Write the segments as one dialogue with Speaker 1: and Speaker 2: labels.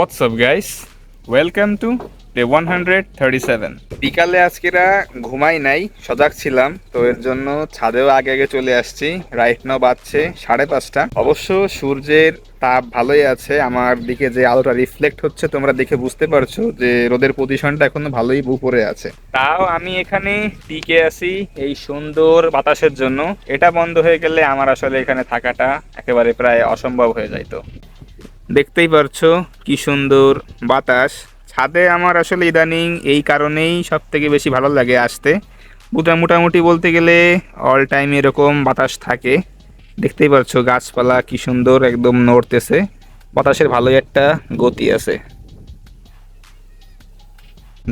Speaker 1: What's up guys? Welcome to Day 137. বিকালে আজকেরা ঘুমাই নাই, সজাগ ছিলাম, তো এর জন্য ছাদেও আগে আগে চলে আসছি। রাইট নাও বাজছে 5:30। অবশ্য সূর্যের তাপ ভালোই আছে, আমার দিকে যে আলোটা রিফ্লেক্ট হচ্ছে তোমরা দেখে বুঝতে পারছো যে রোদের পজিশনটা এখনো ভালোই উপরে আছে। তাও আমি এখানে টিকে আছি এই সুন্দর বাতাসের জন্য। এটা বন্ধ হয়ে গেলে আমার আসলে এখানে থাকাটা একেবারে প্রায় অসম্ভব হয়ে যাইতো। দেখতেই পারছো কি সুন্দর বাতাস। ছাদে আমার আসলে ইদানিং এই কারণেই সব থেকে বেশি ভালো লাগে আসতে। মোটামুটি বলতে গেলে অল টাইম এরকম বাতাস থাকে। দেখতেই পারছো গাছপালা কি সুন্দর একদম নড়তেছে, বাতাসের ভালোই একটা গতি আছে।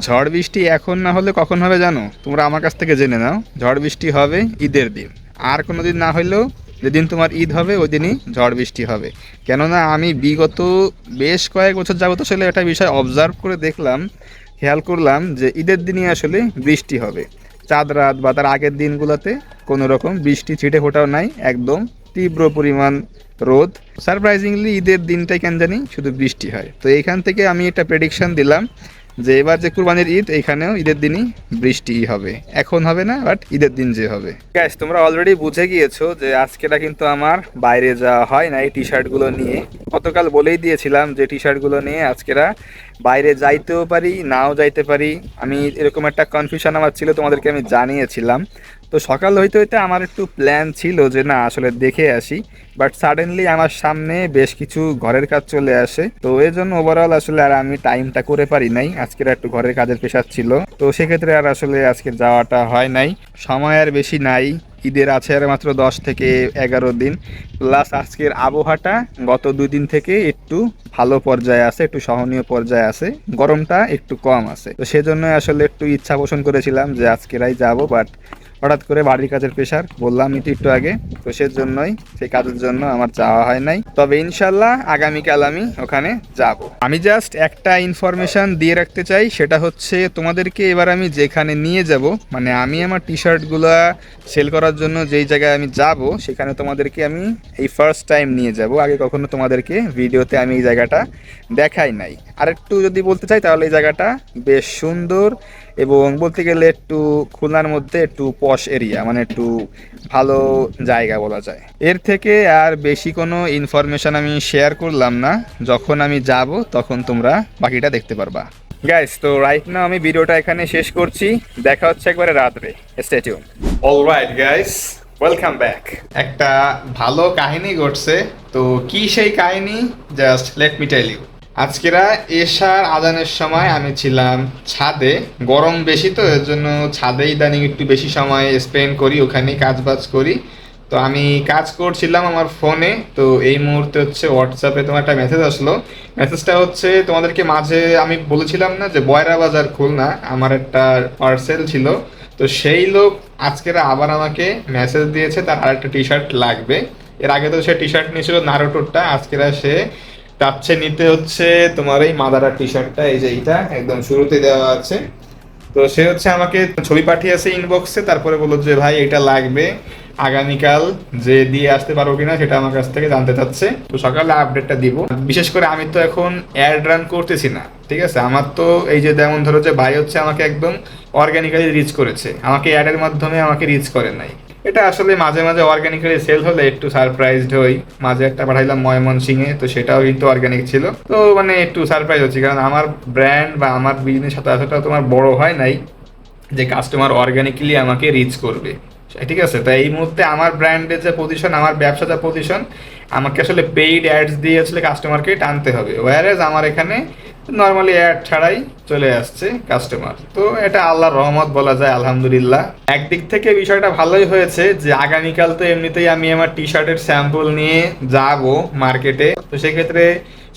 Speaker 1: ঝড় বৃষ্টি এখন না হলে কখন হবে জানো? তোমরা আমার কাছ থেকে জেনে নাও। ঝড় বৃষ্টি হবে ঈদের দিন, আর কোনো দিন না হলেও যেদিন তোমার ঈদ হবে ওই দিনই ঝড় বৃষ্টি হবে। কেননা আমি বিগত বেশ কয়েক বছর যাবত আসলে একটা বিষয় অবজার্ভ করে দেখলাম, খেয়াল করলাম যে ঈদের দিনই আসলে বৃষ্টি হবে। চাঁদ রাত বা তার আগের দিনগুলোতে কোনো রকম বৃষ্টি ছিটে ফোটাও নাই, একদম তীব্র পরিমাণ রোদ। সারপ্রাইজিংলি ঈদের দিনটাই কেন জানি শুধু বৃষ্টি হয়। তো এইখান থেকে আমি একটা প্রেডিকশন দিলাম যে এবার যে কুরবানির ঈদ, এইখানেও ঈদের দিনই বৃষ্টি হবে। এখন হবে না, বাট ঈদের দিন যে হবে। গ্যাস তোমরা অলরেডি বুঝে গিয়েছো যে আজকেটা কিন্তু আমার বাইরে যাওয়া হয় না এই টি শার্টগুলো নিয়ে। গতকাল বলেই দিয়েছিলাম যে টি শার্টগুলো নিয়ে আজকেরা বাইরে যাইতেও পারি নাও যাইতে পারি। আমি এরকম একটা কনফিউশন আমার ছিল, তোমাদেরকে আমি জানিয়েছিলাম। তো সকাল হইতে হইতে আমার একটু প্ল্যান ছিল যে না আসলে দেখে আসি, বাট সাডেনলি আমার সামনে বেশ কিছু ঘরের কাজ চলে আসে। তো এর জন্য ওভারঅল আসলে আর আমি টাইমটা করে পারি নাই। আজকের একটু ঘরের কাজের প্রেশার ছিল, তো সেক্ষেত্রে আর আসলে আজকে যাওয়াটা হয় নাই। সময় আর বেশি নাই, ঈদের আছে আর মাত্র 10 থেকে 11 দিন। প্লাস আজকের আবহাওয়াটা গত 2 দিন থেকে একটু ভালো পর্যায়ে আছে, একটু সহনীয় পর্যায়ে আছে, গরমটা একটু কম আছে। তো সেজন্য আসলে একটু ইচ্ছা পোষণ করেছিলাম যে আজকেরাই যাব, বাট হঠাৎ করে বাড়ির কাজের প্রেশার বললাম একটু আগে, তো সেজন্যই সেই কাজের জন্য আমার যাওয়া হয় নাই। তবে ইনশাল্লাহ আগামীকাল আমি ওখানে যাব। আমি জাস্ট একটা ইনফরমেশন দিয়ে রাখতে চাই, সেটা হচ্ছে তোমাদেরকে এবার আমি যেখানে নিয়ে যাব, মানে আমি আমার টি শার্টগুলো সেল করার জন্য যেই জায়গায় আমি যাব, সেখানে তোমাদেরকে আমি এই ফার্স্ট টাইম নিয়ে যাব। আগে কখনো তোমাদেরকে ভিডিওতে আমি এই জায়গাটা দেখাই নাই। আর একটু যদি বলতে চাই তাহলে এই জায়গাটা বেশ সুন্দর, এবং বলতে গেলে একটু খুলনার মধ্যে একটু পশ এরিয়া, মানে একটু ভালো জায়গা বলা যায়। এর থেকে আর বেশি কোনো ইনফরমেশন আমি শেয়ার করলাম না। যখন আমি যাব তখন তোমরা বাকিটা দেখতে পারবা। গাইস তো রাইট নাও আমি ভিডিওটা এখানে শেষ করছি, দেখা হচ্ছে একবারে রাত্রে। Stay tune. Alright guys, welcome back. একটা ভালো কাহিনী ঘটছে। তো কি সেই কাহিনী, just let me tell you. আজকেরা এশার আজানের সময় আমি ছিলাম ছাদে। গরম বেশি, তো এর জন্য ছাদে ইদানিং একটু বেশি সময় স্পেন্ড করি, ওখানেই কাজ বাজ করি। তো আমি কাজ করছিলাম আমার ফোনে, তো এই মুহূর্তে হচ্ছে হোয়াটসঅ্যাপে তোমার একটা মেসেজ আসলো। মেসেজটা হচ্ছে তোমাদেরকে মাঝে আমি বলেছিলাম না যে বয়রা বাজার খুলনা আমার একটা পার্সেল ছিল, তো সেই লোক আজকেরা আবার আমাকে মেসেজ দিয়েছে তার আরেকটা টি শার্ট লাগবে। এর আগে তো সে টি শার্ট নিয়েছিল নারুটোরটা, আজকেরা সে চাচ্ছে নিতে হচ্ছে তোমার এই মাদারা টি শার্টটা, এই যে এইটা একদম শুরুতে দেওয়া আছে। তো সে হচ্ছে আমাকে ছবি পাঠিয়েছে ইনবক্সে, তারপরে বললো যে ভাই এটা লাগবে, আগামীকাল যে দিয়ে আসতে পারবো কিনা সেটা আমার কাছ থেকে জানতে চাচ্ছে। তো সকালে আপডেটটা দিব। বিশেষ করে আমি তো এখন অ্যাড রান করতেছি না, ঠিক আছে? আমার তো এই যে যেমন ধরো যে ভাই হচ্ছে আমাকে একদম অর্গানিক্যালি রিচ করেছে, আমাকে অ্যাডের মাধ্যমে আমাকে রিচ করে নাই। এটা আসলে মাঝে মাঝে অর্গানিক্যালি সেল হলে একটু সারপ্রাইজড হই। মাঝে একটা পাঠাইলাম ময়মনসিংহে, তো সেটাও কিন্তু অর্গানিক ছিল। তো মানে একটু সারপ্রাইজ হচ্ছে, কারণ আমার ব্র্যান্ড বা আমার বিজনেস সাথে এতটা তোমার বড় হয় নাই যে কাস্টমার অর্গানিকলি আমাকে রিচ করবে, ঠিক আছে? তাই এই মুহূর্তে আমার ব্র্যান্ডের যে পজিশন, আমার ব্যবসা যা পজিশন, আমাকে আসলে পেইড অ্যাডস দিয়ে আসলে কাস্টমারকে টানতে হবে। ওয়ারেজ আমার এখানে নর্মালি অ্যাড ছাড়াই চলে আসছে কাস্টমার। তো এটা আল্লাহর রহমত বলা যায়, আলহামদুলিল্লাহ। একদিক থেকে বিষয়টা ভালোই হয়েছে যে আগামীকাল তো এমনিতেই আমি আমার টি শার্টের স্যাম্পল নিয়ে যাব মার্কেটে। তো সেক্ষেত্রে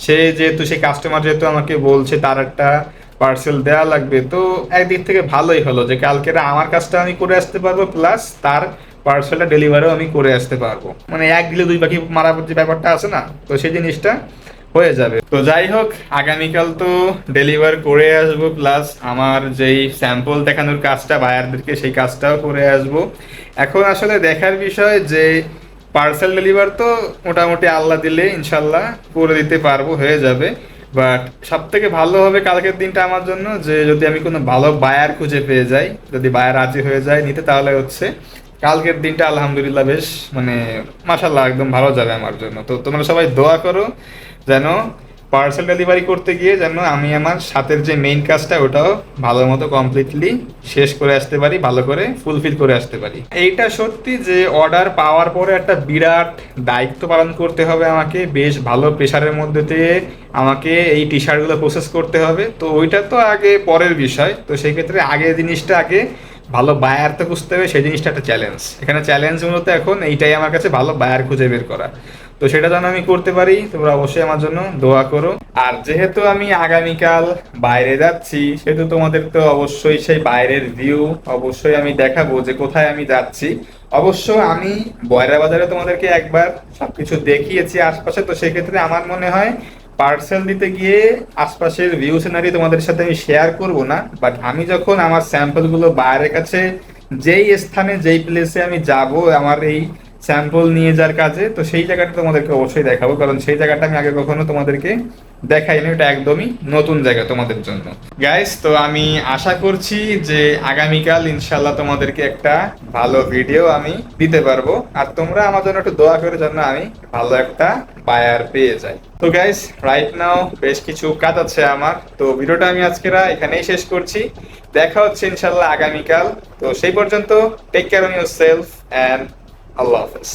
Speaker 1: সে যেহেতু সেই কাস্টমার যেহেতু আমাকে বলছে তার একটা পার্সেল দেওয়া লাগবে, তো একদিক থেকে ভালোই হলো যে কালকে আমার কাজটা আমি করে আসতে পারবো, প্লাস তার পার্সেলটা ডেলিভারিও আমি করে আসতে পারবো। মানে এক দিলে দুই পাখি মারা যে ব্যাপারটা আছে না, তো সেই জিনিসটা হয়ে যাবে। তো যাই হোক, আগামীকাল তো ডেলিভার করে আসবো, প্লাস আমার যেই স্যাম্পল দেখানোর কাজটা বায়ারদেরকে সেই কাজটাও করে আসবো। এখন আসলে দেখার বিষয় যে পার্সেল ডেলিভার তো মোটামুটি আল্লাহ দিলে ইনশাল্লাহ করে দিতে পারবো, হয়ে যাবে। বাট সব থেকে ভালো হবে কালকের দিনটা আমার জন্য, যে যদি আমি কোনো ভালো বায়ার খুঁজে পেয়ে যাই, যদি বায়ার রাজি হয়ে যায় নিতে, তাহলে হচ্ছে কালকের দিনটা আলহামদুলিল্লাহ বেশ মানে মাশাল্লাহ একদম ভালো যাবে আমার জন্য। তো তোমরা সবাই দোয়া করো যেন পার্সেল ডেলিভারি করতে গিয়ে যেন আমি আমার সাথের যে মেইন কাজটা ওটাও ভালো মতো কমপ্লিটলি শেষ করে আসতে পারি, ভালো করে ফুলফিল করে আসতে পারি। এইটা সত্যি যে অর্ডার পাওয়ার পরে একটা বিরাট দায়িত্ব পালন করতে হবে আমাকে, বেশ ভালো প্রেশারের মধ্যে দিয়ে আমাকে এই টি শার্টগুলো প্রসেস করতে হবে। তো ওইটা তো আগে পরের বিষয়, তো সেই ক্ষেত্রে আগে জিনিসটা আগে ভালো বায়ার তো খুঁজতে হবে, সেই জিনিসটা একটা চ্যালেঞ্জ। এখানে চ্যালেঞ্জ মূলত এখন এইটাই আমার কাছে, ভালো বায়ার খুঁজে বের করা। তো সেটা যেন আমি করতে পারি, তোমরা অবশ্যই আমার জন্য দোয়া করো। আর যেহেতু আমি আগামীকাল বাইরে যাচ্ছি, সেহেতু তোমাদের তো অবশ্যই সেই বাইরের ভিউ অবশ্যই আমি দেখাবো যে কোথায় আমি যাচ্ছি। অবশ্য আমি বয়রা বাজারে তোমাদেরকে একবার সবকিছু দেখিয়েছি আশপাশে, তো সেক্ষেত্রে আমার মনে হয় পার্সেল দিতে গিয়ে আশপাশের ভিউ সিনারি তোমাদের সাথে আমি শেয়ার করব না। বাট আমি যখন আমার স্যাম্পলগুলো বাইরের কাছে যেই স্থানে যেই প্লেসে আমি যাব আমার এই স্যাম্পল নিয়ে যাওয়ার কাজে, তো সেই জায়গাটা তোমাদেরকে অবশ্যই দেখাবো, কারণ সেই জায়গাটা আমি আগে কখনো তোমাদেরকে দেখাইনি, এটা একদমই নতুন জায়গা তোমাদের জন্য। গাইস, তো আমি আশা করছি যে আগামীকাল ইনশাল্লাহ তোমাদেরকে একটা ভালো ভিডিও আমি দিতে পারবো, আর তোমরা আমার জন্য একটু দোয়া করে জন্য আমি ভালো একটা বায়ার পেয়ে যাই। তো গাইস, রাইট নাও বেশ কিছু কাজ আছে আমার, তো ভিডিওটা আমি আজকেরা এখানেই শেষ করছি। দেখা হচ্ছে ইনশাল্লাহ আগামীকাল। তো সেই পর্যন্ত take care on yourself and আল্লাহ হাফেজ।